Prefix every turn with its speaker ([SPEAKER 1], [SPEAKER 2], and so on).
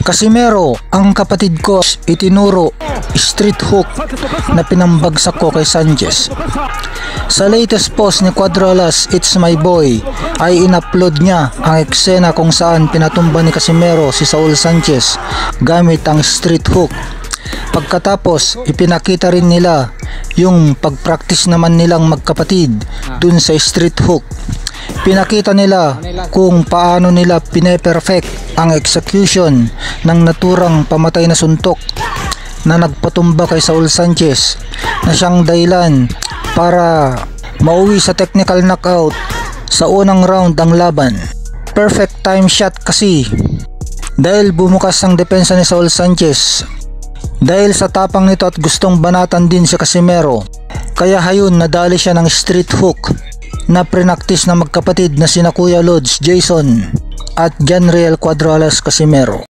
[SPEAKER 1] Casimero, ang kapatid ko, itinuro street hook na pinambagsak ko kay Sanchez. Sa latest post ni Cuadralas, It's My Boy, ay in-upload niya ang eksena kung saan pinatumba ni Casimero si Saul Sanchez gamit ang street hook. Pagkatapos, ipinakita rin nila yung pag-practice naman nilang magkapatid dun sa street hook. Pinakita nila kung paano nila pine-perfect ang execution ng naturang pamatay na suntok na nagpatumba kay Saul Sanchez na siyang dahilan para mauwi sa technical knockout sa unang round ang laban. Perfect time shot kasi dahil bumukas ang depensa ni Saul Sanchez. Dahil sa tapang nito at gustong banatan din si Casimero, kaya hayun nadali siya ng street hook na prinaktis na magkapatid na sina Kuya Lods Jason at Janriel Cuadralas Casimero.